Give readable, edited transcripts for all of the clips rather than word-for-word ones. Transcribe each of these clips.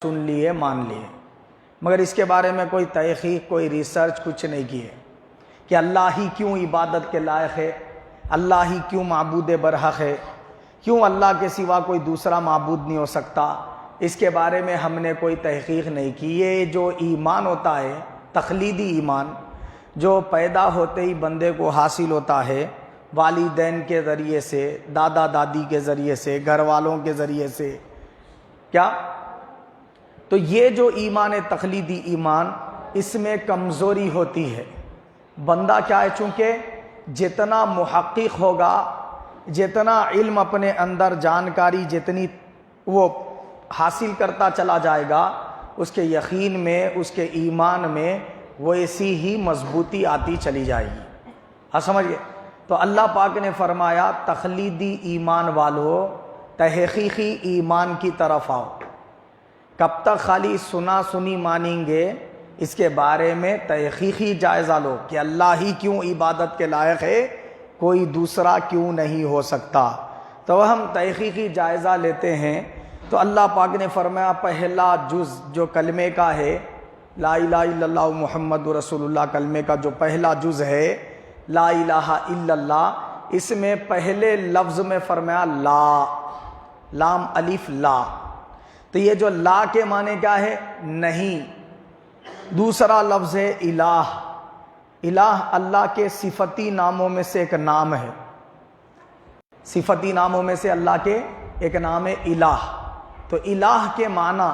سن لیے مان لیے، مگر اس کے بارے میں کوئی تحقیق کوئی ریسرچ کچھ نہیں کیے کہ اللہ ہی کیوں عبادت کے لائق ہے، اللہ ہی کیوں معبود برحق ہے، کیوں اللہ کے سوا کوئی دوسرا معبود نہیں ہو سکتا۔ اس کے بارے میں ہم نے کوئی تحقیق نہیں کی۔ یہ جو ایمان ہوتا ہے تخلیدی ایمان، جو پیدا ہوتے ہی بندے کو حاصل ہوتا ہے والدین کے ذریعے سے، دادا دادی کے ذریعے سے، گھر والوں کے ذریعے سے، کیا تو یہ جو ایمان تخلیدی ایمان، اس میں کمزوری ہوتی ہے۔ بندہ کیا ہے، چونکہ جتنا محقق ہوگا، جتنا علم اپنے اندر جانکاری جتنی وہ حاصل کرتا چلا جائے گا، اس کے یقین میں، اس کے ایمان میں ویسی ہی مضبوطی آتی چلی جائے گی۔ ہاں سمجھ گئے؟ تو اللہ پاک نے فرمایا تخلیدی ایمان والو تحقیقی ایمان کی طرف آؤ۔ کب تک خالی سنا سنی مانیں گے؟ اس کے بارے میں تحقیقی جائزہ لو کہ اللہ ہی کیوں عبادت کے لائق ہے، کوئی دوسرا کیوں نہیں ہو سکتا۔ تو ہم تحقیقی جائزہ لیتے ہیں تو اللہ پاک نے فرمایا پہلا جز جو کلمے کا ہے، لا الہ الا اللہ محمد رسول اللہ کلمے کا جو پہلا جز ہے لا الہ الا اللہ، اس میں پہلے لفظ میں فرمایا لا، لام الف لا۔ تو یہ جو لا کے معنی کیا ہے؟ نہیں۔ دوسرا لفظ ہے الہ۔ الہ اللہ کے صفتی ناموں میں سے ایک نام ہے، صفتی ناموں میں سے اللہ کے ایک نام ہے الہ۔ تو الہ کے معنی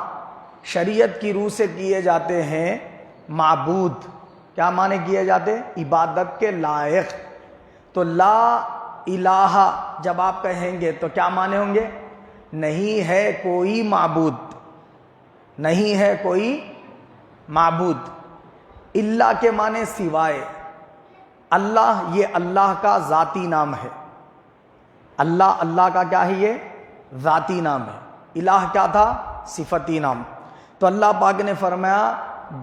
شریعت کی روح سے کیے جاتے ہیں معبود۔ کیا معنی کیے جاتے؟ عبادت کے لائق۔ تو لا الہ جب آپ کہیں گے تو کیا معنی ہوں گے؟ نہیں ہے کوئی معبود، نہیں ہے کوئی معبود۔ اللہ کے معنی سوائے۔ اللہ یہ اللہ کا ذاتی نام ہے، اللہ اللہ کا کیا ہے؟ یہ ذاتی نام ہے۔ الہ کیا تھا؟ صفتی نام۔ تو اللہ پاک نے فرمایا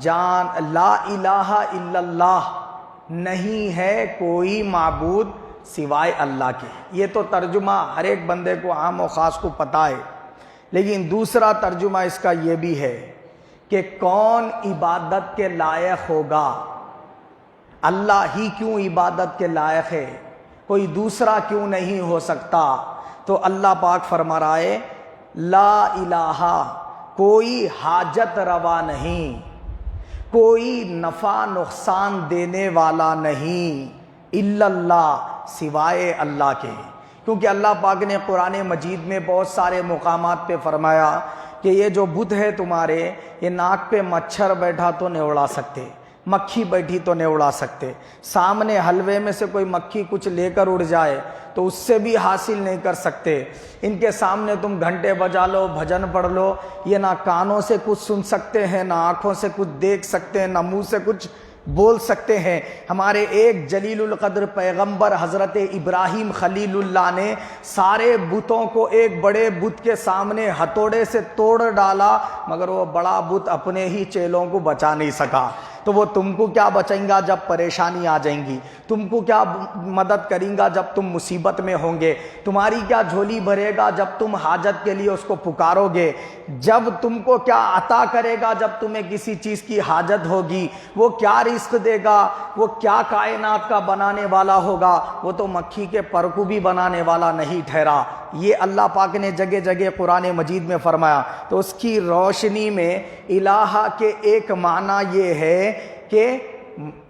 جان لا الہ الا اللہ، نہیں ہے کوئی معبود سوائے اللہ کے۔ یہ تو ترجمہ ہر ایک بندے کو عام و خاص کو پتہ ہے، لیکن دوسرا ترجمہ اس کا یہ بھی ہے کہ کون عبادت کے لائق ہوگا؟ اللہ ہی کیوں عبادت کے لائق ہے، کوئی دوسرا کیوں نہیں ہو سکتا؟ تو اللہ پاک فرما رہا ہے لا الہ، کوئی حاجت روا نہیں، کوئی نفع نقصان دینے والا نہیں، الا اللہ، سوائے اللہ کے۔ کیونکہ اللہ پاک نے قرآن مجید میں بہت سارے مقامات پہ فرمایا کہ یہ جو بت ہے تمہارے، یہ ناک پہ مچھر بیٹھا تو نہیں اڑا سکتے، مکھی بیٹھی تو نہیں اڑا سکتے، سامنے حلوے میں سے کوئی مکھی کچھ لے کر اڑ جائے تو اس سے بھی حاصل نہیں کر سکتے۔ ان کے سامنے تم گھنٹے بجا لو، بھجن پڑھ لو، یہ نہ کانوں سے کچھ سن سکتے ہیں، نہ آنکھوں سے کچھ دیکھ سکتے ہیں، نہ منہ سے کچھ بول سکتے ہیں۔ ہمارے ایک جلیل القدر پیغمبر حضرت ابراہیم خلیل اللہ نے سارے بتوں کو ایک بڑے بت کے سامنے ہتھوڑے سے توڑ ڈالا، مگر وہ بڑا بت اپنے ہی چیلوں کو بچا نہیں سکا۔ تو وہ تم کو کیا بچائیں گا جب پریشانی آ جائیں گی؟ تم کو کیا مدد کریں گا جب تم مصیبت میں ہوں گے؟ تمہاری کیا جھولی بھرے گا جب تم حاجت کے لیے اس کو پکارو گے؟ جب تم کو کیا عطا کرے گا جب تمہیں کسی چیز کی حاجت ہوگی؟ وہ کیا رزق دے گا؟ وہ کیا کائنات کا بنانے والا ہوگا؟ وہ تو مکھی کے پر کو بھی بنانے والا نہیں ٹھہرا۔ یہ اللہ پاک نے جگہ جگہ قرآن مجید میں فرمایا۔ تو اس کی روشنی میں الہ کے ایک معنی یہ ہے کہ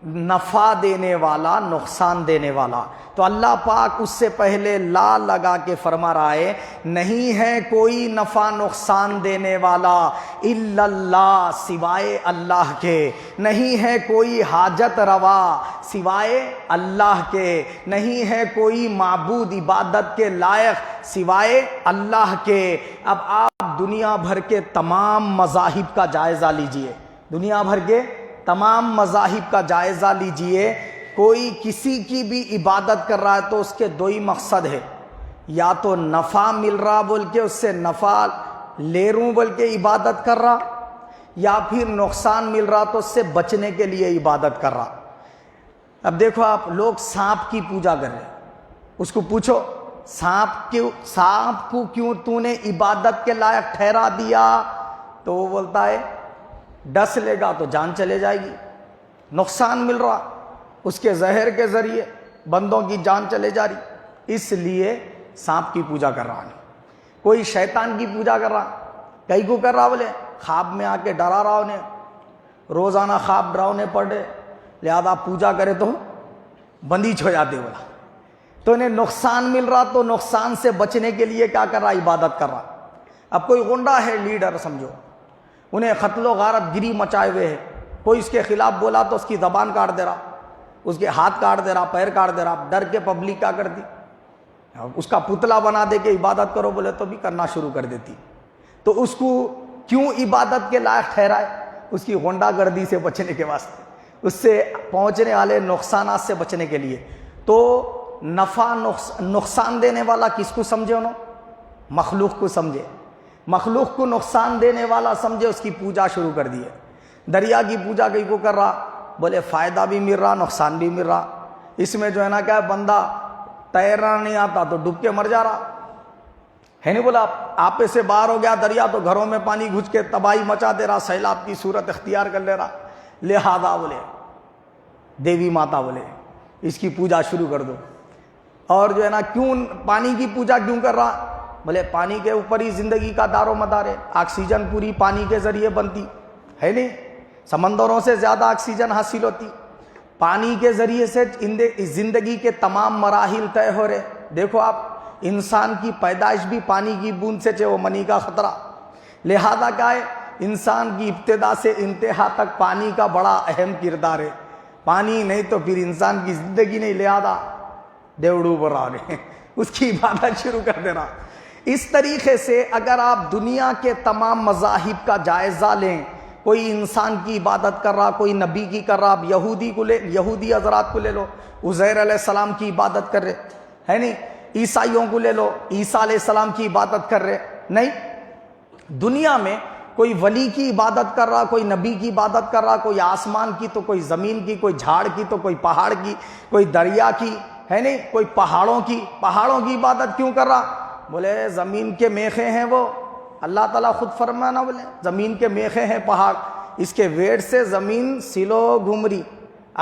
نفع دینے والا، نقصان دینے والا۔ تو اللہ پاک اس سے پہلے لا لگا کے فرما رہا ہے نہیں ہے کوئی نفع نقصان دینے والا الا اللہ، سوائے اللہ کے، نہیں ہے کوئی حاجت روا سوائے اللہ کے، نہیں ہے کوئی معبود عبادت کے لائق سوائے اللہ کے۔ اب آپ دنیا بھر کے تمام مذاہب کا جائزہ لیجئے، دنیا بھر کے تمام مذاہب کا جائزہ لیجئے، کوئی کسی کی بھی عبادت کر رہا ہے تو اس کے دو ہی مقصد ہے، یا تو نفع مل رہا بول کے اس سے نفع لے رہوں بول کے عبادت کر رہا، یا پھر نقصان مل رہا تو اس سے بچنے کے لیے عبادت کر رہا۔ اب دیکھو آپ لوگ سانپ کی پوجا کر رہے ہیں، اس کو پوچھو سانپ کو کیوں تو نے عبادت کے لائق ٹھہرا دیا؟ تو وہ بولتا ہے ڈس لے گا تو جان چلے جائے گی، نقصان مل رہا، اس کے زہر کے ذریعے بندوں کی جان چلے جا رہی، اس لیے سانپ کی پوجا کر رہا نہیں۔ کوئی شیطان کی پوجا کر رہا، کئی کو کر رہا، بولے خواب میں آ کے ڈرا رہا انہیں، روزانہ خواب ڈراؤنے پڑے، لہذا پوجا کرے تو بندیچ ہو جاتے، بولا تو انہیں نقصان مل رہا، تو نقصان سے بچنے کے لیے کیا کر رہا؟ عبادت کر رہا۔ اب کوئی غنڈا ہے لیڈر سمجھو، انہیں قتل و غارت گری مچائے ہوئے ہے، کوئی اس کے خلاف بولا تو اس کی زبان کاٹ دے رہا، اس کے ہاتھ کاٹ دے رہا، پیر کاٹ دے رہا، ڈر کے پبلک کیا کرتی؟ اس کا پتلا بنا دے کے عبادت کرو بولے تو بھی کرنا شروع کر دیتی۔ تو اس کو کیوں عبادت کے لائق ٹھہرائے؟ اس کی غنڈا گردی سے بچنے کے واسطے، اس سے پہنچنے والے نقصانات سے بچنے کے لیے۔ تو نفع نقصان دینے والا کس کو سمجھے؟ انہوں مخلوق کو سمجھے، مخلوق کو نقصان دینے والا سمجھے، اس کی پوجا شروع کر دی ہے۔ دریا کی پوجا کئی کو کر رہا، بولے فائدہ بھی مل رہا، نقصان بھی مل رہا، اس میں جو ہے نا کیا ہے، بندہ تیرنا نہیں آتا تو ڈوب کے مر جا رہا ہے، نہیں بولا آپے سے باہر ہو گیا دریا تو گھروں میں پانی گھس کے تباہی مچا دے رہا، سیلاب کی صورت اختیار کر لے رہا، لہذا بولے دیوی ماتا بولے اس کی پوجا شروع کر دو۔ اور جو ہے نا کیوں پانی کی پوجا کیوں کر رہا؟ بولے پانی کے اوپر ہی زندگی کا دار و مدار ہے، آکسیجن پوری پانی کے ذریعے بنتی ہے، نہیں سمندروں سے زیادہ آکسیجن حاصل ہوتی، پانی کے ذریعے سے زندگی کے تمام مراحل طے ہو رہے۔ دیکھو آپ انسان کی پیدائش بھی پانی کی بوند سے وہ منی کا خطرہ، لہذا کیا ہے انسان کی ابتدا سے انتہا تک پانی کا بڑا اہم کردار ہے، پانی نہیں تو پھر انسان کی زندگی نہیں، لہذا دیوڑو پر آ گئے، اس کی عبادت شروع کر دینا۔ اس طریقے سے اگر آپ دنیا کے تمام مذاہب کا جائزہ لیں، کوئی انسان کی عبادت کر رہا، کوئی نبی کی کر رہا، آپ یہودی حضرات کو لے لو، عزیر علیہ السلام کی عبادت کر رہے ہے نہیں، عیسائیوں کو لے لو، عیسیٰ علیہ السلام کی عبادت کر رہے نہیں۔ دنیا میں کوئی ولی کی عبادت کر رہا، کوئی نبی کی عبادت کر رہا، کوئی آسمان کی تو کوئی زمین کی، کوئی جھاڑ کی تو کوئی پہاڑ کی، کوئی دریا کی ہے نہیں، کوئی پہاڑوں کی عبادت کیوں کر رہا؟ بولے زمین کے میخے ہیں وہ، اللہ تعالیٰ خود فرمانا، بولے زمین کے میخے ہیں پہاڑ، اس کے ویٹ سے زمین سلو گھوم رہی،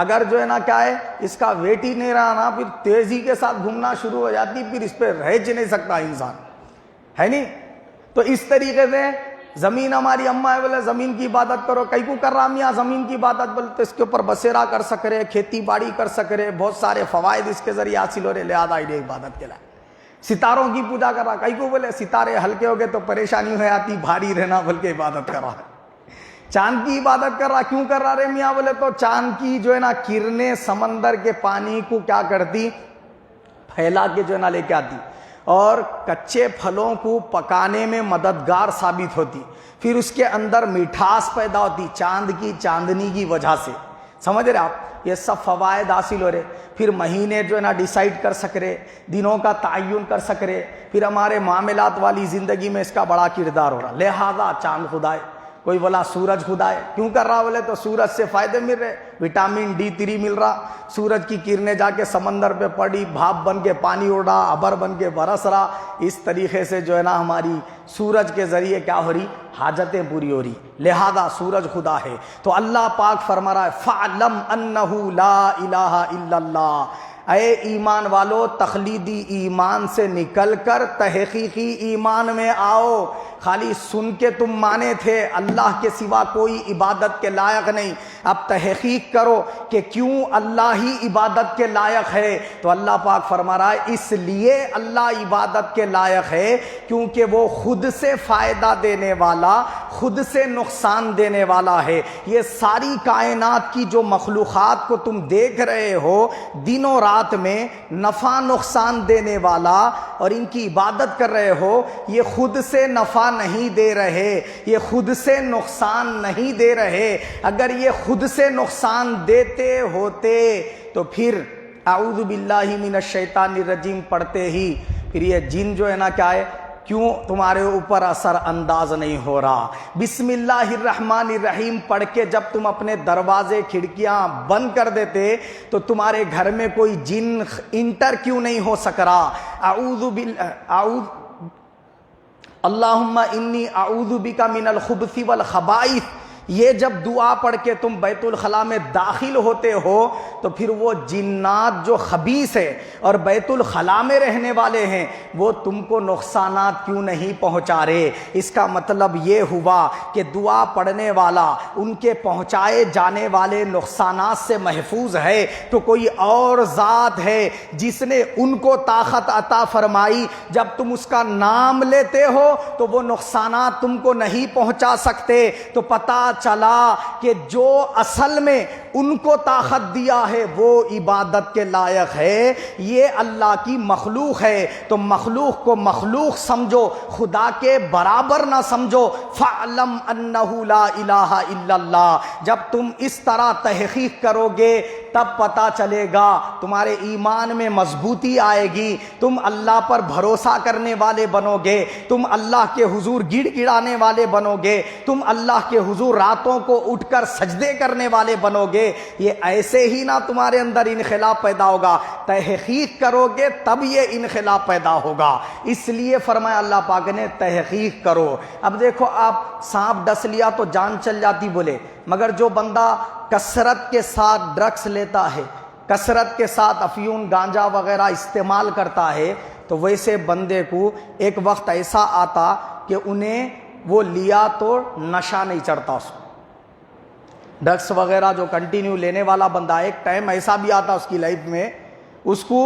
اگر جو ہے نا کیا ہے اس کا ویٹ ہی نہیں رہا نا، پھر تیزی کے ساتھ گھومنا شروع ہو جاتی، پھر اس پہ رہ نہیں سکتا انسان ہے نہیں۔ تو اس طریقے سے زمین ہماری اماں ہے، بولے زمین کی عبادت کرو، کئی کو کر رہا میاں زمین کی عبادت، بولے تو اس کے اوپر بسیرا کر سک رہے، کھیتی باڑی کر سک رہے، بہت سارے فوائد اس کے ذریعے حاصل ہو رہے، لہذا انہیں عبادت کے لائے۔ ستاروں کی پوجا کر رہا، کئی کو بولے ستارے ہلکے ہو گئے تو پریشانی ہو جاتی، بھاری رہنا بلکہ عبادت کر رہا ہے۔ چاند کی عبادت کر رہا، کیوں کر رہا رے میاں؟ بولے تو چاند کی جو ہے نا کرنیں سمندر کے پانی کو کیا کرتی؟ پھیلا کے جو ہے نا لے کے آتی، اور کچے پھلوں کو پکانے میں مددگار ثابت ہوتی، پھر اس کے اندر مٹھاس پیدا ہوتی چاند کی چاندنی کی وجہ سے، سمجھ رہے آپ؟ یہ سب فوائد حاصل ہو رہے، پھر مہینے جو ہے نا ڈیسائیڈ کر سک رہے، دنوں کا تعین کر سک رہے، پھر ہمارے معاملات والی زندگی میں اس کا بڑا کردار ہو رہا، لہذا چاند خدا ہے۔ کوئی بولا سورج خدا ہے، کیوں کر رہا؟ بولے تو سورج سے فائدے مل رہے، وٹامن D3 مل رہا، سورج کی کرنیں جا کے سمندر پہ پڑی، بھاپ بن کے پانی اڑ رہا، ابر بن کے برس رہا، اس طریقے سے جو ہے نا ہماری سورج کے ذریعے کیا ہو رہی؟ حاجتیں پوری ہو رہی، لہذا سورج خدا ہے۔ تو اللہ پاک فرما رہا ہے فَعْلَمْ أَنَّهُ لَا إِلَٰهَ إِلَّا اللَّهُ، اے ایمان والو تخلیدی ایمان سے نکل کر تحقیقی ایمان میں آؤ۔ خالی سن کے تم مانے تھے اللہ کے سوا کوئی عبادت کے لائق نہیں، اب تحقیق کرو کہ کیوں اللہ ہی عبادت کے لائق ہے۔ تو اللہ پاک فرما رہا ہے اس لیے اللہ عبادت کے لائق ہے کیونکہ وہ خود سے فائدہ دینے والا، خود سے نقصان دینے والا ہے۔ یہ ساری کائنات کی جو مخلوقات کو تم دیکھ رہے ہو دن و رات میں نفع نقصان دینے والا، اور ان کی عبادت کر رہے ہو، یہ خود سے نفع نہیں دے رہے، یہ خود سے نقصان نہیں دے رہے۔ اگر یہ خود سے نقصان دیتے ہوتے تو پھر اعوذ باللہ من الشیطان الرجیم پڑھتے ہی پھر یہ جن جو ہے نا کیا ہے کیوں تمہارے اوپر اثر انداز نہیں ہو رہا؟ بسم اللہ الرحمن الرحیم پڑھ کے جب تم اپنے دروازے کھڑکیاں بند کر دیتے تو تمہارے گھر میں کوئی جن انٹر کیوں نہیں ہو سک رہا؟ اللہم انی اعوذ بک من الخبث والخبائث، یہ جب دعا پڑھ کے تم بیت الخلاء میں داخل ہوتے ہو تو پھر وہ جنات جو خبیث ہے اور بیت الخلاء میں رہنے والے ہیں وہ تم کو نقصانات کیوں نہیں پہنچا رہے؟ اس کا مطلب یہ ہوا کہ دعا پڑھنے والا ان کے پہنچائے جانے والے نقصانات سے محفوظ ہے، تو کوئی اور ذات ہے جس نے ان کو طاقت عطا فرمائی، جب تم اس کا نام لیتے ہو تو وہ نقصانات تم کو نہیں پہنچا سکتے۔ تو پتہ چلا کہ جو اصل میں ان کو طاقت دیا ہے وہ عبادت کے لائق ہے، یہ اللہ کی مخلوق ہے۔ تو مخلوق کو مخلوق سمجھو، خدا کے برابر نہ سمجھو۔ فَاعْلَمْ أَنَّهُ لَا إِلَٰهَ إِلَّا اللَّهُ، جب تم اس طرح تحقیق کرو گے تب پتہ چلے گا، تمہارے ایمان میں مضبوطی آئے گی، تم اللہ پر بھروسہ کرنے والے بنو گے، تم اللہ کے حضور گڑ گڑانے والے بنو گے، تم اللہ کے حضور راتوں کو اٹھ کر سجدے کرنے والے بنو گے۔ یہ ایسے ہی نہ تمہارے اندر انقلاب پیدا ہوگا، تحقیق کرو گے تب یہ انقلاب پیدا ہوگا۔ اس لیے فرمایا اللہ پاک نے تحقیق کرو۔ اب دیکھو، آپ سانپ ڈس لیا تو جان چل جاتی بولے، مگر جو بندہ کثرت کے ساتھ ڈرگس لیتا ہے، کثرت کے ساتھ افیون گانجا وغیرہ استعمال کرتا ہے، تو ویسے بندے کو ایک وقت ایسا آتا کہ انہیں وہ لیا تو نشہ نہیں چڑھتا اس کو۔ ڈرگس وغیرہ جو کنٹینیو لینے والا بندہ، ایک ٹائم ایسا بھی آتا اس کی لائف میں اس کو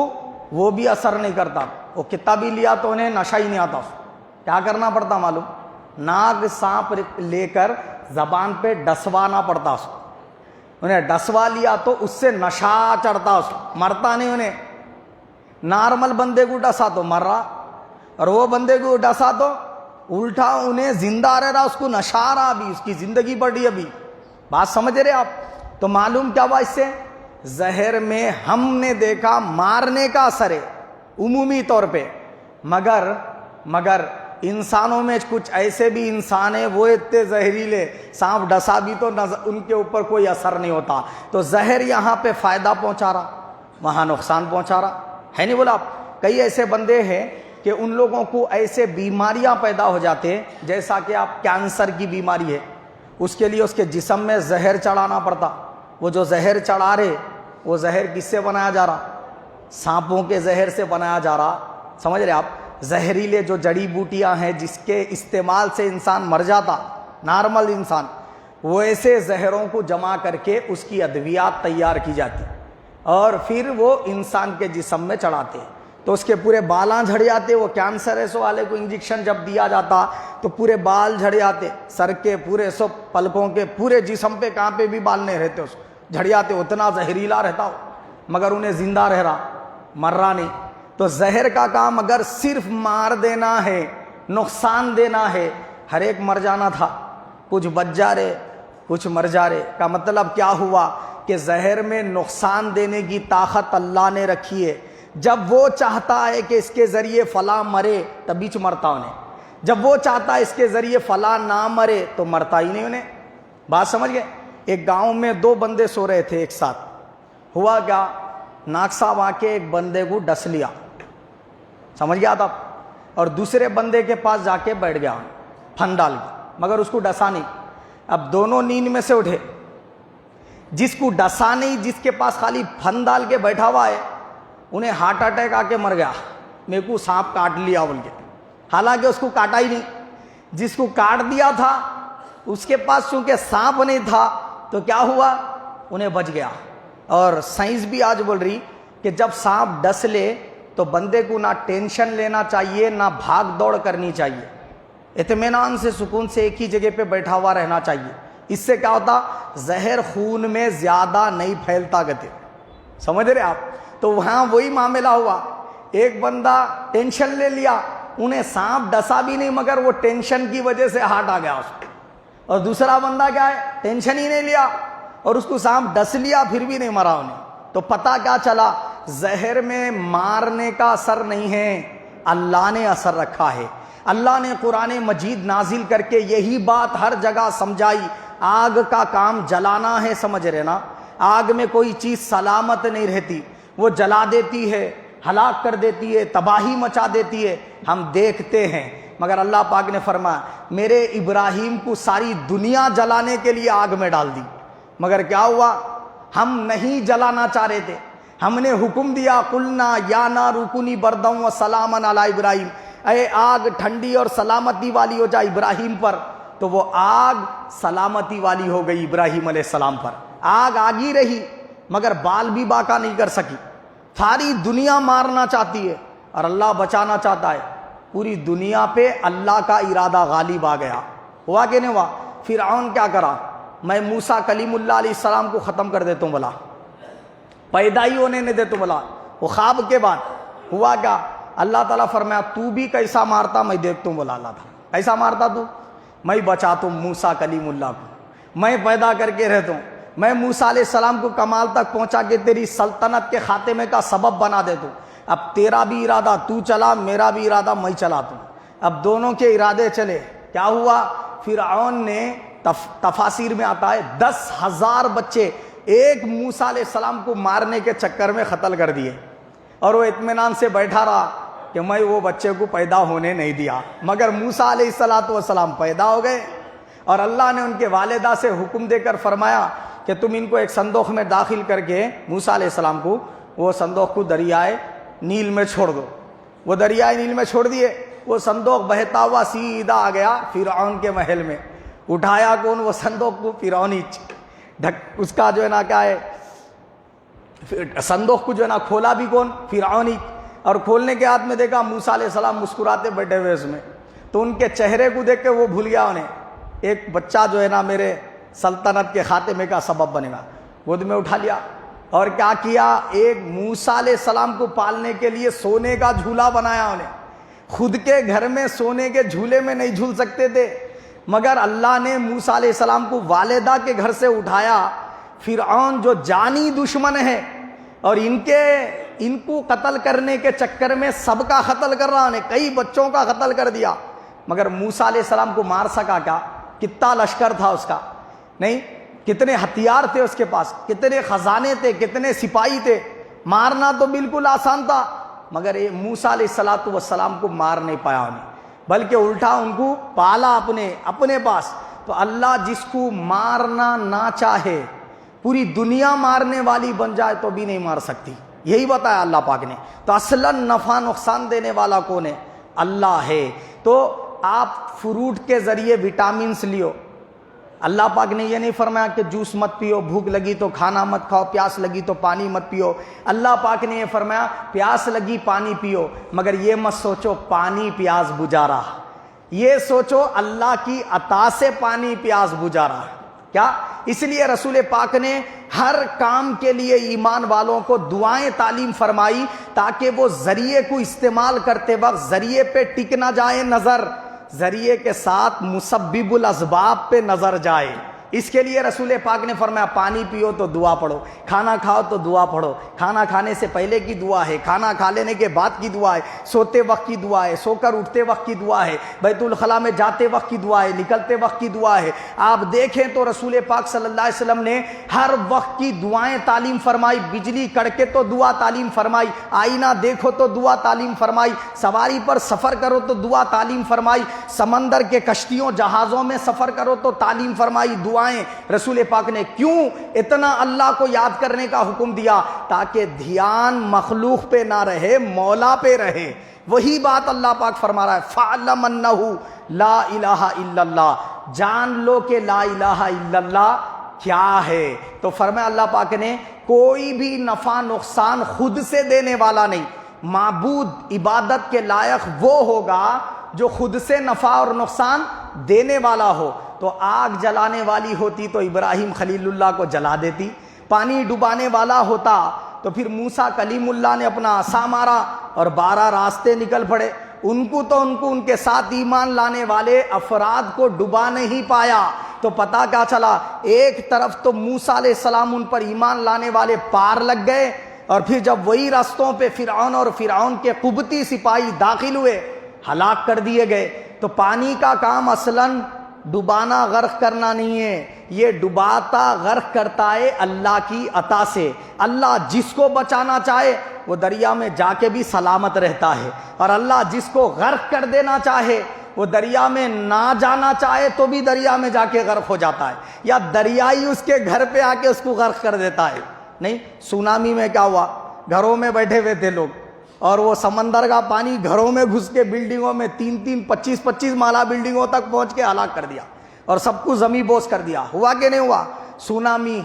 وہ بھی اثر نہیں کرتا، وہ کتنا بھی لیا تو انہیں نشہ ہی نہیں آتا۔ اس کو کیا کرنا پڑتا معلوم؟ ناگ سانپ لے کر زبان پہ ڈسوانا پڑتا اس کو، انہیں ڈسوا لیا تو اس سے نشہ چڑھتا، اس کو مرتا نہیں۔ انہیں نارمل بندے کو ڈسا تو مر رہا، اور وہ بندے کو ڈسا تو الٹا انہیں زندہ رہ رہا، اس کو نشہ آ رہا، ابھی اس کی زندگی بڑھ رہی۔ ابھی بات سمجھ رہے آپ؟ تو معلوم کیا ہوا اس سے؟ زہر میں ہم نے دیکھا مارنے کا اثر ہے عمومی طور پہ، مگر انسانوں میں کچھ ایسے بھی انسان ہیں وہ اتنے زہریلے، سانپ ڈسا بھی تو ان کے اوپر کوئی اثر نہیں ہوتا۔ تو زہر یہاں پہ فائدہ پہنچا رہا، وہاں نقصان پہنچا رہا ہے، نہیں بولا آپ؟ کئی ایسے بندے ہیں کہ ان لوگوں کو ایسے بیماریاں پیدا ہو جاتے ہیں، جیسا کہ آپ کینسر کی بیماری ہے، اس کے لیے اس کے جسم میں زہر چڑھانا پڑتا۔ وہ جو زہر چڑھا رہے وہ زہر کس سے بنایا جا رہا؟ سانپوں کے زہر سے بنایا جا رہا۔ سمجھ رہے آپ؟ زہریلے جو جڑی بوٹیاں ہیں جس کے استعمال سے انسان مر جاتا، نارمل انسان، وہ ایسے زہروں کو جمع کر کے اس کی ادویات تیار کی جاتی اور پھر وہ انسان کے جسم میں چڑھاتے، تو اس کے پورے بالاں جھڑ جاتے۔ وہ کینسر ایسو والے کو انجیکشن جب دیا جاتا تو پورے بال جھڑ جاتے، سر کے پورے، سب پلکوں کے، پورے جسم پہ کہاں پہ بھی بال نہیں رہتے، اس جھڑ جاتے، اتنا زہریلا رہتا ہو، مگر انہیں زندہ رہ رہا، مر رہا نہیں۔ تو زہر کا کام اگر صرف مار دینا ہے، نقصان دینا ہے، ہر ایک مر جانا تھا، کچھ بچ جا رہے کچھ مر جا رہے، کا مطلب کیا ہوا کہ زہر میں نقصان دینے کی طاقت اللہ نے رکھی ہے۔ جب وہ چاہتا ہے کہ اس کے ذریعے فلاں مرے تبھی مرتا انہیں، جب وہ چاہتا ہے اس کے ذریعے فلاں نہ مرے تو مرتا ہی نہیں انہیں۔ بات سمجھ گئے؟ ایک گاؤں میں دو بندے سو رہے تھے ایک ساتھ، ہوا کیا؟ ناک صاحب آ کے ایک بندے کو ڈس لیا، سمجھ گیا تھا، اور دوسرے بندے کے پاس جا کے بیٹھ گیا پھن ڈال کے، مگر اس کو ڈسا نہیں۔ اب دونوں نیند میں سے اٹھے، جس کو ڈسا نہیں، جس کے پاس خالی پھن ڈال کے بیٹھا ہوا ہے، انہیں ہارٹ اٹیک آ کے مر گیا، میرے کو سانپ کاٹ لیا بول کے، حالانکہ اس کو کاٹا ہی نہیں۔ جس کو کاٹ دیا تھا اس کے پاس چونکہ سانپ نہیں تھا تو کیا ہوا؟ انہیں بچ گیا۔ اور سائنس بھی آج بول رہی کہ جب سانپ ڈس لے تو بندے کو نہ ٹینشن لینا چاہیے، نہ بھاگ دوڑ کرنی چاہیے، اطمینان سے سکون سے ایک ہی جگہ پہ بیٹھا ہوا رہنا چاہیے۔ اس سے کیا ہوتا؟ زہر خون میں زیادہ نہیں پھیلتا گتے، سمجھ رہے آپ؟ تو وہاں وہی معاملہ ہوا، ایک بندہ ٹینشن لے لیا، انہیں سانپ ڈسا بھی نہیں مگر وہ ٹینشن کی وجہ سے ہارٹ آ گیا اس کو، اور دوسرا بندہ کیا ہے؟ ٹینشن ہی نہیں لیا اور اس کو سانپ ڈس لیا پھر بھی نہیں مرا انہیں۔ تو پتہ کیا چلا؟ زہر میں مارنے کا اثر نہیں ہے، اللہ نے اثر رکھا ہے۔ اللہ نے قرآن مجید نازل کر کے یہی بات ہر جگہ سمجھائی، آگ کا کام جلانا ہے، سمجھ رہے نا؟ آگ میں کوئی چیز سلامت نہیں رہتی، وہ جلا دیتی ہے، ہلاک کر دیتی ہے، تباہی مچا دیتی ہے، ہم دیکھتے ہیں۔ مگر اللہ پاک نے فرمایا میرے ابراہیم کو ساری دنیا جلانے کے لیے آگ میں ڈال دی، مگر کیا ہوا؟ ہم نہیں جلانا چاہ رہے تھے، ہم نے حکم دیا قلنا یا نار کونی بردا و سلاما علی ابراہیم، اے آگ ٹھنڈی اور سلامتی والی ہو جا ابراہیم پر، تو وہ آگ سلامتی والی ہو گئی ابراہیم علیہ السلام پر۔ آگ آگی رہی مگر بال بھی باقا نہیں کر سکی، ساری دنیا مارنا چاہتی ہے اور اللہ بچانا چاہتا ہے، پوری دنیا پہ اللہ کا ارادہ غالب آ گیا۔ ہوا کہ نہیں ہوا؟ فرعون کیا کرا؟ میں موسیٰ کلیم اللہ علیہ السلام کو ختم کر دیتا ہوں، بلا پیدا ہی ہونے نہیں دیتا ہوں، بلا وہ خواب کے بعد ہوا کیا؟ اللہ تعالیٰ فرمایا تو بھی کیسا مارتا میں دیکھتا ہوں، بولا اللہ تعالیٰ کیسا مارتا تو؟ میں بچاتا ہوں موسیٰ کلیم اللہ کو، میں پیدا کر کے رہتا ہوں، میں موسیٰ علیہ السلام کو کمال تک پہنچا کے تیری سلطنت کے خاتمے کا سبب بنا دیتا ہوں۔ اب تیرا بھی ارادہ تو چلا، میرا بھی ارادہ میں چلاتا ہوں۔ اب دونوں کے ارادے چلے، کیا ہوا؟ فرعون نے تفاسیر میں آتا ہے 10,000 بچے ایک موسیٰ علیہ السلام کو مارنے کے چکر میں قتل کر دیے، اور وہ اطمینان سے بیٹھا رہا کہ میں وہ بچے کو پیدا ہونے نہیں دیا، مگر موسیٰ علیہ السلام پیدا ہو گئے، اور اللہ نے ان کے والدہ سے حکم دے کر فرمایا کہ تم ان کو ایک صندوق میں داخل کر کے موسیٰ علیہ السلام کو وہ صندوق کو دریائے نیل میں چھوڑ دو۔ وہ دریائے نیل میں چھوڑ دیے، وہ صندوق بہتا ہوا سیدھا آ گیا فرعون کے محل میں۔ اٹھایا کون وہ صندوق کو؟ فرعون ہی۔ اس کا جو ہے نا کیا ہے، صندوق کو جو ہے نا کھولا بھی کون؟ فرعون ہی۔ اور کھولنے کے ہاتھ میں دیکھا موسیٰ علیہ السلام مسکراتے بیٹھے ہوئے اس میں، تو ان کے چہرے کو دیکھ کے وہ بھول گیا انہیں، ایک بچہ جو ہے نا میرے سلطنت کے خاتمے کا سبب بنے گا، گود میں اٹھا لیا اور کیا کیا؟ ایک موسیٰ علیہ السلام کو پالنے کے لیے سونے کا جھولا بنایا انہیں۔ خود کے گھر میں سونے کے جھولے میں نہیں جھول سکتے تھے، مگر اللہ نے موسیٰ علیہ السلام کو والدہ کے گھر سے اٹھایا۔ فرعون جو جانی دشمن ہے اور ان کو قتل کرنے کے چکر میں سب کا قتل کر رہا ہے، کئی بچوں کا قتل کر دیا، مگر موسیٰ علیہ السلام کو مار سکا کیا؟ کتنا لشکر تھا اس کا؟ نہیں، کتنے ہتھیار تھے اس کے پاس، کتنے خزانے تھے، کتنے سپاہی تھے، مارنا تو بالکل آسان تھا، مگر موسیٰ علیہ السلام کو مار نہیں پایا انہیں، بلکہ الٹا ان کو پالا اپنے پاس۔ تو اللہ جس کو مارنا نہ چاہے، پوری دنیا مارنے والی بن جائے تو بھی نہیں مار سکتی، یہی بتایا اللہ پاک نے۔ تو اصلاً نفع نقصان دینے والا کون ہے؟ اللہ ہے۔ تو آپ فروٹ کے ذریعے وٹامنس لیو، اللہ پاک نے یہ نہیں فرمایا کہ جوس مت پیو، بھوک لگی تو کھانا مت کھاؤ، پیاس لگی تو پانی مت پیو۔ اللہ پاک نے یہ فرمایا پیاس لگی پانی پیو، مگر یہ مت سوچو پانی پیاس بجھا رہا، یہ سوچو اللہ کی عطا سے پانی پیاس بجھا رہا۔ کیا؟ اس لیے رسول پاک نے ہر کام کے لیے ایمان والوں کو دعائیں تعلیم فرمائی، تاکہ وہ ذریعے کو استعمال کرتے وقت ذریعے پہ ٹک نہ جائے نظر، ذریعے کے ساتھ مسبب الاسباب پہ نظر جائے۔ اس کے لیے رسول پاک نے فرمایا پانی پیو تو دعا پڑھو، کھانا کھاؤ تو دعا پڑھو، کھانا کھانے سے پہلے کی دعا ہے، کھانا کھا لینے کے بعد کی دعا ہے، سوتے وقت کی دعا ہے، سو کر اٹھتے وقت کی دعا ہے، بیت الخلاء میں جاتے وقت کی دعا ہے، نکلتے وقت کی دعا ہے۔ آپ دیکھیں تو رسول پاک صلی اللہ علیہ وسلم نے ہر وقت کی دعائیں تعلیم فرمائی، بجلی کڑکے تو دعا تعلیم فرمائی، آئینہ دیکھو تو دعا تعلیم فرمائی، سواری پر سفر کرو تو دعا تعلیم فرمائی، سمندر کے کشتیوں جہازوں میں سفر کرو تو تعلیم فرمائی دعائیں۔ رسول پاک نے کیوں اتنا اللہ کو یاد کرنے کا حکم دیا؟ تاکہ دھیان مخلوق پہ نہ رہے، مولا پہ رہے۔ وہی بات اللہ پاک فرما رہا ہے فَعْلَمْ أَنَّهُ لَا إِلَهَ إِلَّا اللَّهُ، جان لو کہ لا الہ الا اللہ کیا ہے۔ تو فرمایا اللہ پاک نے کوئی بھی نفع نقصان خود سے دینے والا نہیں، معبود عبادت کے لائق وہ ہوگا جو خود سے نفع اور نقصان دینے والا ہو۔ تو آگ جلانے والی ہوتی تو ابراہیم خلیل اللہ کو جلا دیتی، پانی ڈبانے والا ہوتا تو پھر موسیٰ کلیم اللہ نے اپنا عصا مارا اور 12 راستے نکل پڑے۔ ان کو ان کے ساتھ ایمان لانے والے افراد کو ڈبا نہیں پایا۔ تو پتہ کیا چلا؟ ایک طرف تو موسیٰ علیہ السلام ان پر ایمان لانے والے پار لگ گئے، اور پھر جب وہی راستوں پہ فرعون اور فرعون کے قبطی سپاہی داخل ہوئے، ہلاک کر دیے گئے۔ تو پانی کا کام اصلاً ڈبانا غرق کرنا نہیں ہے، یہ ڈباتا غرق کرتا ہے اللہ کی عطا سے۔ اللہ جس کو بچانا چاہے وہ دریا میں جا کے بھی سلامت رہتا ہے، اور اللہ جس کو غرق کر دینا چاہے وہ دریا میں نہ جانا چاہے تو بھی دریا میں جا کے غرق ہو جاتا ہے، یا دریائی اس کے گھر پہ آ کے اس کو غرق کر دیتا ہے۔ نہیں، سونامی میں کیا ہوا، گھروں میں بیٹھے ہوئے تھے لوگ، اور وہ سمندر کا پانی گھروں میں گھس کے بلڈنگوں میں 3 25 مالہ بلڈنگوں تک پہنچ کے ہلاک کر دیا اور سب کو زمیں بوس کر دیا۔ ہوا کہ نہیں ہوا؟ سونامی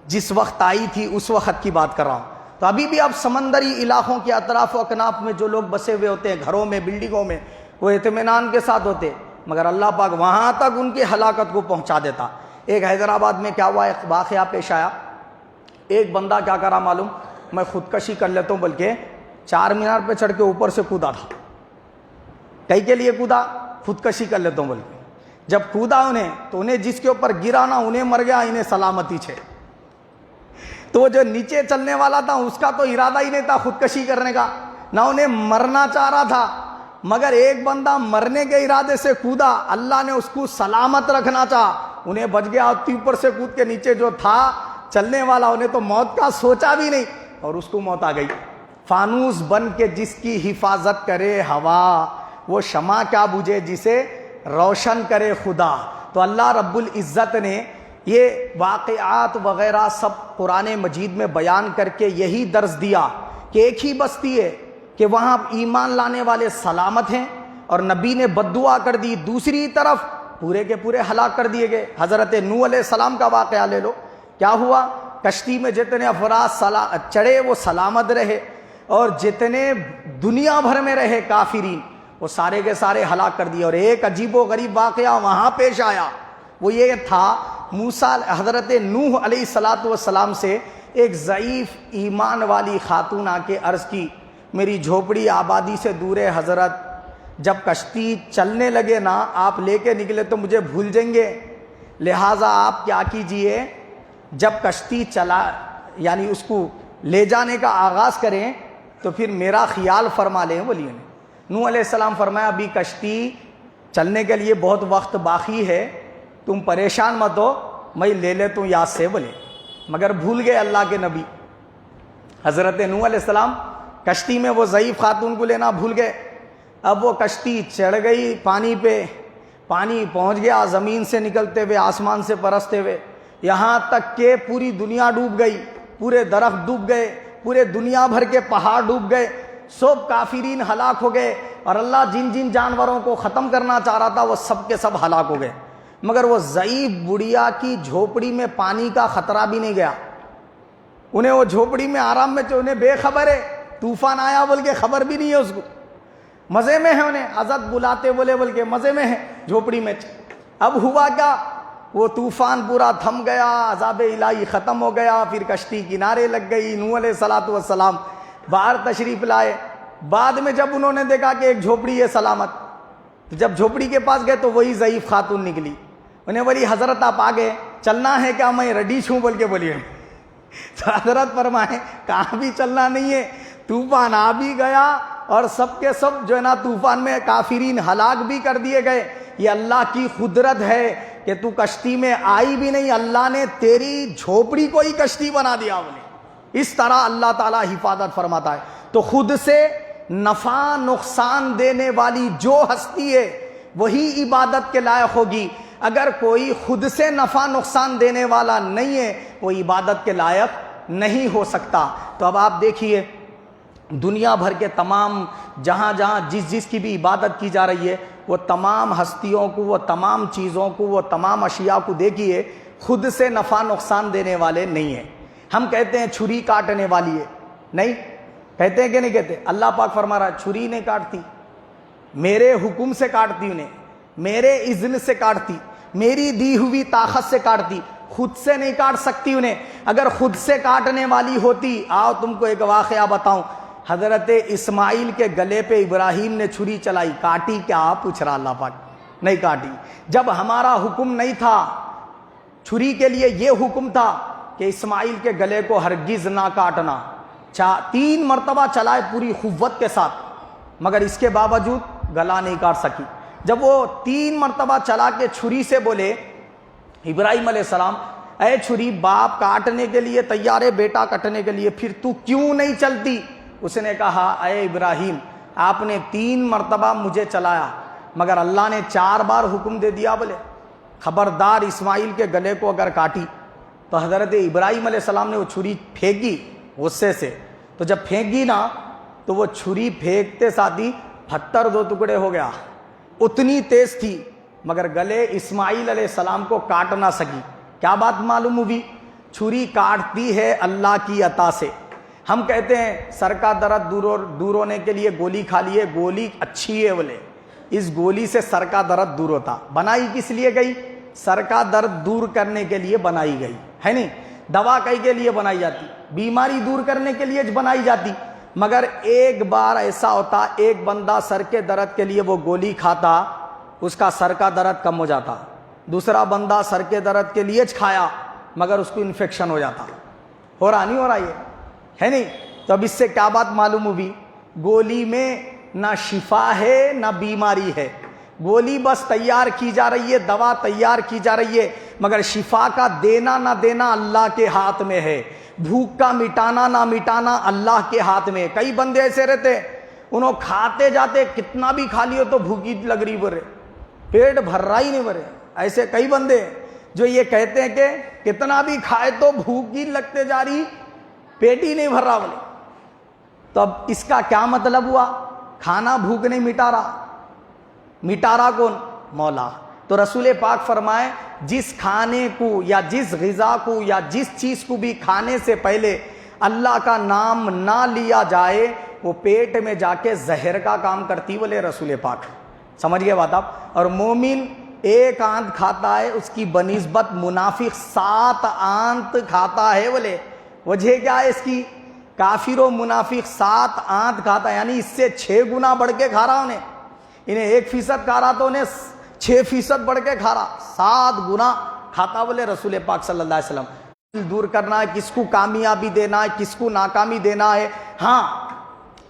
جس وقت آئی تھی اس وقت کی بات کر رہا ہوں۔ تو ابھی بھی اب سمندری علاقوں کے اطراف و اکناف میں جو لوگ بسے ہوئے ہوتے ہیں، گھروں میں، بلڈنگوں میں، وہ اطمینان کے ساتھ ہوتے، مگر اللہ پاک وہاں تک ان کی ہلاکت کو پہنچا دیتا۔ ایک حیدرآباد میں کیا ہوا، ایک واقعہ پیش آیا، ایک بندہ کیا کرا معلوم، میں خودکشی کر لیتا ہوں بلکہ 4 مینار پہ چڑھ کے اوپر سے کودا تھا۔ کئی کے لیے کودا؟ خودکشی کر لیتا ہوں بلکہ۔ جب کودا انہیں تو انہیں جس کے اوپر گرا نا انہیں مر گیا، انہیں سلامتی چھے۔ تو وہ جو نیچے چلنے والا تھا اس کا تو ارادہ ہی نہیں تھا خودکشی کرنے کا، نہ انہیں مرنا چاہ رہا تھا، مگر ایک بندہ مرنے کے ارادے سے کودا، اللہ نے اس کو سلامت رکھنا چاہا، انہیں بچ گیا۔ اوپر سے کود کے نیچے جو تھا چلنے والا، انہیں تو موت کا سوچا بھی نہیں اور اس کو موت آ گئی۔ فانوس بن کے جس کی حفاظت کرے ہوا، وہ شمع کیا بجھے جسے روشن کرے خدا۔ تو اللہ رب العزت نے یہ واقعات وغیرہ سب قرآن مجید میں بیان کر کے یہی درس دیا کہ ایک ہی بستی ہے کہ وہاں ایمان لانے والے سلامت ہیں اور نبی نے بد دعا کر دی، دوسری طرف پورے کے پورے ہلاک کر دیے گئے۔ حضرت نوح علیہ السلام کا واقعہ لے لو، کیا ہوا؟ کشتی میں جتنے افراد چڑھے وہ سلامت رہے، اور جتنے دنیا بھر میں رہے کافرین وہ سارے کے سارے ہلاک کر دیے۔ اور ایک عجیب و غریب واقعہ وہاں پیش آیا، وہ یہ تھا، موسیٰ حضرت نوح علیہ السلام سے ایک ضعیف ایمان والی خاتون آ کے عرض کی، میری جھوپڑی آبادی سے دور ہے حضرت، جب کشتی چلنے لگے نا آپ لے کے نکلے تو مجھے بھول جائیں گے، لہٰذا آپ کیا کیجئے، جب کشتی چلا یعنی اس کو لے جانے کا آغاز کریں تو پھر میرا خیال فرما لیں۔ بولیے نوح علیہ السلام فرمایا ابھی کشتی چلنے کے لیے بہت وقت باقی ہے، تم پریشان مت ہو، میں لے لیتا ہوں یاد سے، بولے، مگر بھول گئے اللہ کے نبی۔ حضرت نوح علیہ السلام کشتی میں وہ ضعیف خاتون کو لینا بھول گئے۔ اب وہ کشتی چڑھ گئی پانی پہ، پانی پہنچ گیا زمین سے نکلتے ہوئے، آسمان سے برستے ہوئے، یہاں تک کہ پوری دنیا ڈوب گئی، پورے درخت ڈوب گئے، پورے دنیا بھر کے پہاڑ ڈوب گئے، سب کافرین ہلاک ہو گئے، اور اللہ جن جن جانوروں کو ختم کرنا چاہ رہا تھا وہ سب کے سب ہلاک ہو گئے، مگر وہ ضعیف بڑھیا کی جھوپڑی میں پانی کا خطرہ بھی نہیں گیا۔ انہیں وہ جھوپڑی میں آرام میں، انہیں بے خبر ہے، طوفان آیا بول کے خبر بھی نہیں ہے اس کو، مزے میں ہے، انہیں عزت بلاتے بول کے مزے میں ہے جھوپڑی میں۔ اب ہوا کیا، وہ طوفان پورا تھم گیا، عذاب الہی ختم ہو گیا، پھر کشتی کنارے لگ گئی، نوح علیہ السلام باہر تشریف لائے۔ بعد میں جب انہوں نے دیکھا کہ ایک جھوپڑی ہے سلامت، تو جب جھوپڑی کے پاس گئے تو وہی ضعیف خاتون نکلی، انہیں بولی حضرت آپ آگے چلنا ہے کیا، میں ریڈی چھوں بول کے بولیے۔ تو حضرت فرمائے کہاں بھی چلنا نہیں ہے، طوفان آ بھی گیا اور سب کے سب جو ہے نا طوفان میں کافرین ہلاک بھی کر دیے گئے۔ یہ اللہ کی قدرت ہے کہ تو کشتی میں آئی بھی نہیں، اللہ نے تیری جھوپڑی کو ہی کشتی بنا دیا۔ بولے اس طرح اللہ تعالیٰ حفاظت فرماتا ہے۔ تو خود سے نفع نقصان دینے والی جو ہستی ہے وہی عبادت کے لائق ہوگی، اگر کوئی خود سے نفع نقصان دینے والا نہیں ہے وہ عبادت کے لائق نہیں ہو سکتا۔ تو اب آپ دیکھیے دنیا بھر کے تمام جہاں جہاں جس کی بھی عبادت کی جا رہی ہے، وہ تمام ہستیوں کو، وہ تمام چیزوں کو، وہ تمام اشیاء کو دیکھیے خود سے نفع نقصان دینے والے نہیں ہیں۔ ہم کہتے ہیں چھری کاٹنے والی ہے، نہیں کہتے ہیں کہ نہیں کہتے؟ اللہ پاک فرما رہا ہے چھری نہیں کاٹتی، میرے حکم سے کاٹتی، انہیں میرے اذن سے کاٹتی، میری دی ہوئی طاقت سے کاٹتی، خود سے نہیں کاٹ سکتی انہیں۔ اگر خود سے کاٹنے والی ہوتی، آؤ تم کو ایک واقعہ بتاؤں، حضرت اسماعیل کے گلے پہ ابراہیم نے چھری چلائی، کاٹی کیا پوچھ رہا اللہ پاک؟ نہیں کاٹی۔ جب ہمارا حکم نہیں تھا، چھری کے لیے یہ حکم تھا کہ اسماعیل کے گلے کو ہرگز نہ کاٹنا، 3 مرتبہ چلائے پوری قوت کے ساتھ، مگر اس کے باوجود گلا نہیں کاٹ سکی۔ جب وہ 3 مرتبہ چلا کے چھری سے بولے ابراہیم علیہ السلام اے چھری، باپ کاٹنے کے لیے تیار ہے، بیٹا کٹنے کے لیے، پھر تو کیوں نہیں چلتی؟ اس نے کہا اے ابراہیم، آپ نے 3 مرتبہ مجھے چلایا، مگر اللہ نے 4 بار حکم دے دیا، بولے خبردار اسماعیل کے گلے کو اگر کاٹی تو حضرت ابراہیم علیہ السلام نے وہ چھری پھینکی غصے سے، تو جب پھینکی نا تو وہ چھری پھینکتے ساتھ ہی پتھر 2 ٹکڑے ہو گیا، اتنی تیز تھی مگر گلے اسماعیل علیہ السلام کو کاٹ نہ سکی۔ کیا بات معلوم ہوئی؟ چھری کاٹتی ہے اللہ کی عطا سے۔ ہم کہتے ہیں سر کا درد دور ہونے کے لیے گولی کھا لیے، گولی اچھی ہے، بولے اس گولی سے سر کا درد دور ہوتا۔ بنائی کس لیے گئی؟ سر کا درد دور کرنے کے لیے بنائی گئی ہے، نہیں دوا کئی کے لیے بنائی جاتی، بیماری دور کرنے کے لیے بنائی جاتی۔ مگر ایک بار ایسا ہوتا، ایک بندہ سر کے درد کے لیے وہ گولی کھاتا، اس کا سر کا درد کم ہو جاتا، دوسرا بندہ سر کے درد کے لیے کھایا مگر اس کو انفیکشن ہو جاتا۔ ہو رہا نہیں ہو رہا یہ ہے نہیں؟ تو اب اس سے کیا بات معلوم ہوئی؟ گولی میں نہ شفا ہے نہ بیماری ہے، گولی بس تیار کی جا رہی ہے، دوا تیار کی جا رہی ہے، مگر شفا کا دینا نہ دینا اللہ کے ہاتھ میں ہے، بھوک کا مٹانا نہ مٹانا اللہ کے ہاتھ میں۔ کئی بندے ایسے رہتے، انہوں کھاتے جاتے، کتنا بھی کھا لیو تو بھوکی لگ رہی، برے پیٹ بھر رہا ہی نہیں، برے ایسے کئی بندے جو یہ کہتے ہیں کہ کتنا بھی کھائے تو بھوک ہی لگتے جا رہی، پیٹ ہی نہیں بھر رہا، بولے تو اب اس کا کیا مطلب ہوا؟ کھانا بھوک نہیں مٹا رہا، مٹا رہا کون؟ مولا۔ تو رسول پاک فرمائے جس کھانے کو یا جس غذا کو یا جس چیز کو بھی کھانے سے پہلے اللہ کا نام نہ لیا جائے وہ پیٹ میں جا کے زہر کا کام کرتی، بولے رسول پاک۔ سمجھ گئے بات آپ؟ اور مومن ایک آنت کھاتا ہے، اس کی بنسبت منافق 7 آنت کھاتا ہے، بولے وجہ کیا ہے اس کی؟ کافر و منافق 7 آنت کھاتا ہے، یعنی اس سے 6 گنا بڑھ کے کھا رہا، انہیں 1% کھا رہا تو انہیں 6% بڑھ کے کھا رہا، 7 گنا کھاتا، بولے رسول پاک صلی اللہ علیہ وسلم۔ دور کرنا ہے، کس کو کامیابی دینا ہے، کس کو ناکامی دینا ہے، ہاں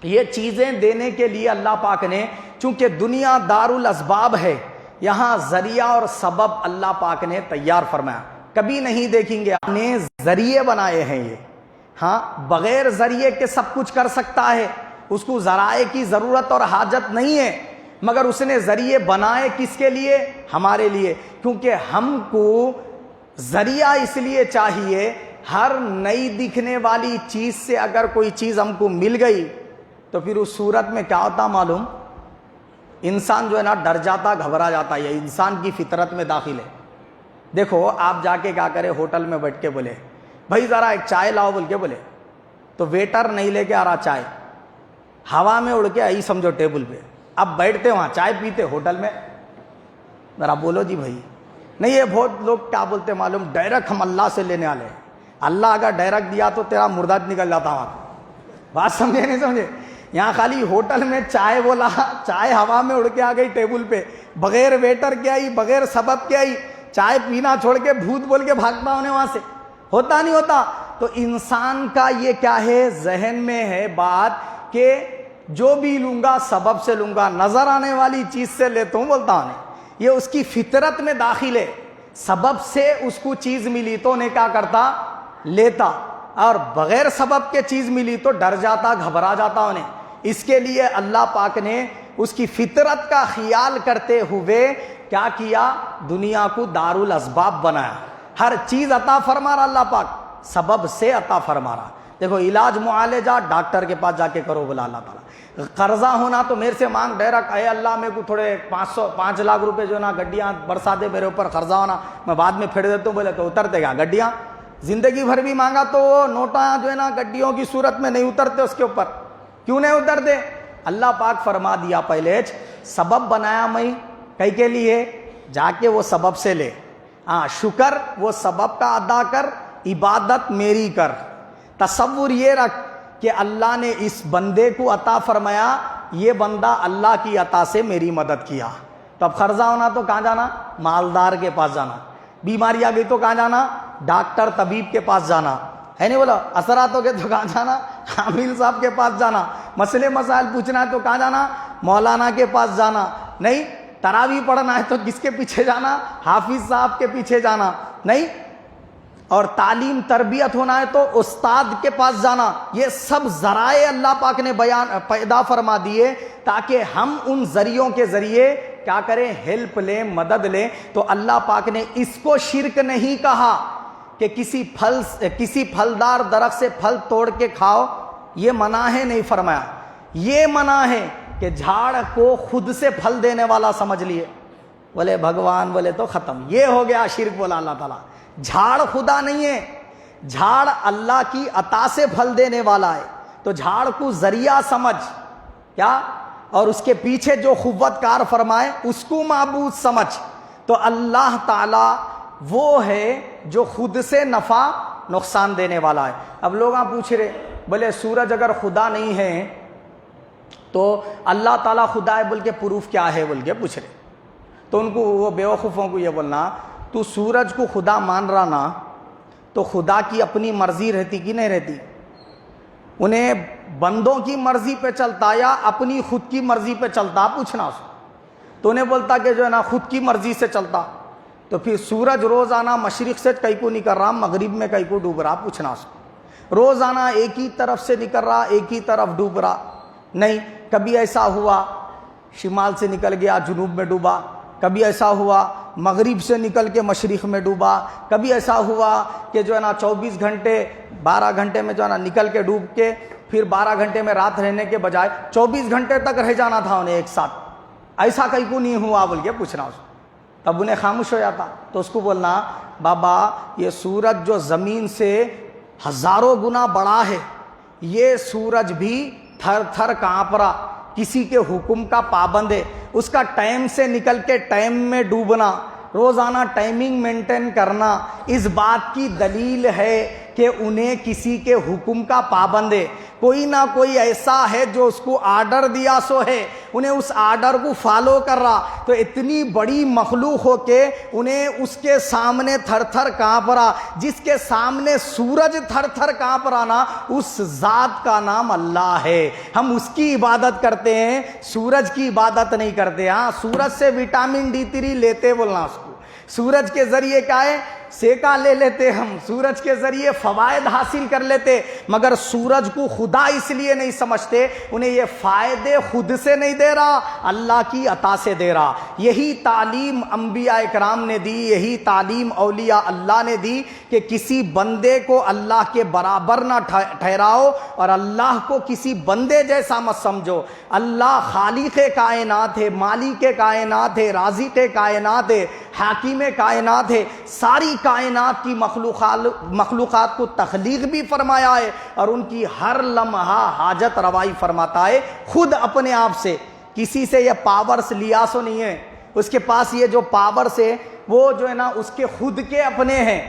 یہ چیزیں دینے کے لیے اللہ پاک نے، چونکہ دنیا دار الاسباب ہے، یہاں ذریعہ اور سبب اللہ پاک نے تیار فرمایا۔ کبھی نہیں دیکھیں گے آپ نے ذریعے بنائے ہیں یہ، ہاں بغیر ذریعے کے سب کچھ کر سکتا ہے، اس کو ذرائع کی ضرورت اور حاجت نہیں ہے، مگر اس نے ذریعے بنائے کس کے لیے؟ ہمارے لیے، کیونکہ ہم کو ذریعہ اس لیے چاہیے، ہر نئی دکھنے والی چیز سے اگر کوئی چیز ہم کو مل گئی تو پھر اس صورت میں کیا ہوتا معلوم؟ انسان جو ہے نا ڈر جاتا، گھبرا جاتا، یہ انسان کی فطرت میں داخل ہے۔ دیکھو آپ جا کے کیا کرے، ہوٹل میں بیٹھ کے بولے بھائی ذرا ایک چائے لاؤ بول کے بولے، تو ویٹر نہیں لے کے آ رہا چائے، ہوا میں اڑ کے آئی سمجھو ٹیبل پہ، اب بیٹھتے وہاں چائے پیتے ہوٹل میں، ذرا بولو جی بھائی، نہیں یہ بہت لوگ کیا بولتے معلوم، ڈائریکٹ ہم اللہ سے لینے والے ہیں، اللہ اگر ڈائریکٹ دیا تو تیرا مردہ نکل جاتا وہاں۔ بات سمجھے نہیں سمجھے؟ یہاں خالی ہوٹل میں چائے بولا، چائے ہوا میں اڑ کے آ گئی ٹیبل پہ، بغیر ویٹر کے آئی، بغیر سبب کے آئی، چائے پینا چھوڑ کے بھوت بول کے بھاگتا ہونے وہاں سے، ہوتا نہیں ہوتا؟ تو انسان کا یہ کیا ہے، ذہن میں ہے بات کہ جو بھی لوں گا سبب سے لوں گا، نظر آنے والی چیز سے لیتا ہوں، بولتا ہوں یہ اس کی فطرت میں داخل ہے، سبب سے اس کو چیز ملی تو انہیں کیا کرتا، لیتا، اور بغیر سبب کے چیز ملی تو ڈر جاتا، گھبرا جاتا انہیں۔ اس کے لیے اللہ پاک نے اس کی فطرت کا خیال کرتے ہوئے کیا کیا، دنیا کو دار الاسباب بنایا، ہر چیز عطا فرما رہا اللہ پاک، سبب سے عطا فرما رہا۔ دیکھو علاج معالجہ ڈاکٹر کے پاس جا کے کرو بولا اللہ تعالیٰ، قرضہ ہونا تو میرے سے مانگ ڈائریکٹ، اے اللہ میرے کو تھوڑے 5 لاکھ روپے جو نا گڈیاں برسا دے میرے اوپر، قرضہ ہونا میں بعد میں پھیر دیتا ہوں، بولے تو اترتے گا گڈیاں؟ زندگی بھر بھی مانگا تو نوٹاں جو ہے نا گڈیوں کی صورت میں نہیں اترتے اس کے اوپر، کیوں نہیں اترتے؟ اللہ پاک فرما دیا پہلے سبب بنایا میں کئی کے لیے، جا کے وہ سبب سے لے، ہاں شکر وہ سبب کا ادا کر، عبادت میری کر۔ تصور یہ رکھ کہ اللہ نے اس بندے کو عطا فرمایا، یہ بندہ اللہ کی عطا سے میری مدد کیا، تو اب قرضہ ہونا تو کہاں جانا؟ مالدار کے پاس جانا، بیماری آ گئی تو کہاں جانا؟ ڈاکٹر طبیب کے پاس جانا ہے، نہیں بولا؟ اثرات ہو گئے تو کہاں جانا؟ حامل صاحب کے پاس جانا، مسئلے مسائل پوچھنا ہے تو کہاں جانا؟ مولانا کے پاس جانا، نہیں تراویح پڑھنا ہے تو کس کے پیچھے جانا؟ حافظ صاحب کے پیچھے جانا، نہیں اور تعلیم تربیت ہونا ہے تو استاد کے پاس جانا۔ یہ سب ذرائع اللہ پاک نے پیدا فرما دیے تاکہ ہم ان ذریعوں کے ذریعے کیا کریں؟ ہیلپ لیں، مدد لیں. تو اللہ پاک نے اس کو شرک نہیں کہا کہ کسی پھلدار درخت سے پھل توڑ کے کھاؤ، یہ منع ہے، نہیں فرمایا. یہ منع ہے کہ جھاڑ کو خود سے پھل دینے والا سمجھ لیے، بولے بھگوان بولے تو ختم، یہ ہو گیا شرک. بولا اللہ تعالیٰ جھاڑ خدا نہیں ہے، جھاڑ اللہ کی عطا سے پھل دینے والا ہے. تو جھاڑ کو ذریعہ سمجھ کیا، اور اس کے پیچھے جو قوت کار فرمائے اس کو معبود سمجھ. تو اللہ تعالیٰ وہ ہے جو خود سے نفع نقصان دینے والا ہے. اب لوگ پوچھ رہے بولے سورج اگر خدا نہیں ہے تو اللہ تعالیٰ خدا ہے بول کے پروف کیا ہے بول کے پوچھ رہے. تو ان کو وہ بیوقوفوں کو یہ بولنا تو سورج کو خدا مان رہا نا تو خدا کی اپنی مرضی رہتی کہ نہیں رہتی؟ انہیں بندوں کی مرضی پہ چلتا یا اپنی خود کی مرضی پہ چلتا؟ پوچھنا اس کو. تو انہیں بولتا کہ جو ہے نا خود کی مرضی سے چلتا. تو پھر سورج روزانہ مشرق سے کئی کو نکل رہا، مغرب میں کئی کو ڈوب رہا؟ پوچھنا اس کو. روزانہ ایک ہی طرف سے نکل رہا، ایک ہی طرف ڈوب رہا؟ نہیں. کبھی ایسا ہوا شمال سے نکل گیا جنوب میں ڈوبا، کبھی ایسا ہوا مغرب سے نکل کے مشرق میں ڈوبا، کبھی ایسا ہوا کہ جو ہے نا 24 گھنٹے 12 گھنٹے میں جو ہے نا نکل کے ڈوب کے پھر 12 گھنٹے میں رات رہنے کے بجائے 24 گھنٹے تک رہ جانا تھا انہیں ایک ساتھ. ایسا کہیں کو نہیں ہوا بول کے پوچھنا اس کو. تب انہیں خاموش ہو جاتا. تو اس کو بولنا بابا یہ سورج جو زمین سے ہزاروں گنا بڑا ہے، یہ سورج بھی تھر تھر کانپ رہا، کسی کے حکم کا پابند ہے. اس کا ٹائم سے نکل کے ٹائم میں ڈوبنا، روزانہ ٹائمنگ مینٹین کرنا، اس بات کی دلیل ہے کہ انہیں کسی کے حکم کا پابند ہے. کوئی نہ کوئی ایسا ہے جو اس کو آرڈر دیا سو ہے، انہیں اس آرڈر کو فالو کر رہا. تو اتنی بڑی مخلوق ہو کے انہیں اس کے سامنے تھر تھر کانپ رہا. جس کے سامنے سورج تھر تھر کانپ رہا نا، اس ذات کا نام اللہ ہے. ہم اس کی عبادت کرتے ہیں، سورج کی عبادت نہیں کرتے. ہاں سورج سے وٹامن D3 لیتے بولنا اس کو. سورج کے ذریعے کیا ہے؟ سیکا لے لیتے ہم، سورج کے ذریعے فوائد حاصل کر لیتے. مگر سورج کو خدا اس لیے نہیں سمجھتے، انہیں یہ فائدے خود سے نہیں دے رہا، اللہ کی عطا سے دے رہا. یہی تعلیم انبیاء کرام نے دی، یہی تعلیم اولیاء اللہ نے دی کہ کسی بندے کو اللہ کے برابر نہ ٹھہراؤ اور اللہ کو کسی بندے جیسا مت سمجھو. اللہ خالق کائنات ہے، مالک کائنات ہے، رازق کائنات ہے، حاکم کائنات ہے. ساری کائنات کی مخلوقات کو تخلیق بھی فرمایا ہے اور ان کی ہر لمحہ حاجت روائی فرماتا ہے خود اپنے آپ سے. کسی سے یہ پاورز لیا سو نہیں ہے. اس کے پاس یہ جو پاورز ہے وہ جو ہے نا اس کے خود کے اپنے ہیں.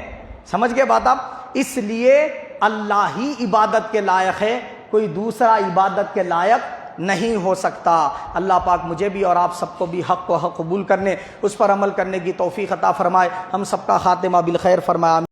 سمجھ گئے بات آپ؟ اس لیے اللہ ہی عبادت کے لائق ہے، کوئی دوسرا عبادت کے لائق نہیں ہو سکتا. اللہ پاک مجھے بھی اور آپ سب کو بھی حق کو حق قبول کرنے، اس پر عمل کرنے کی توفیق عطا فرمائے. ہم سب کا خاتمہ بالخیر فرمائے.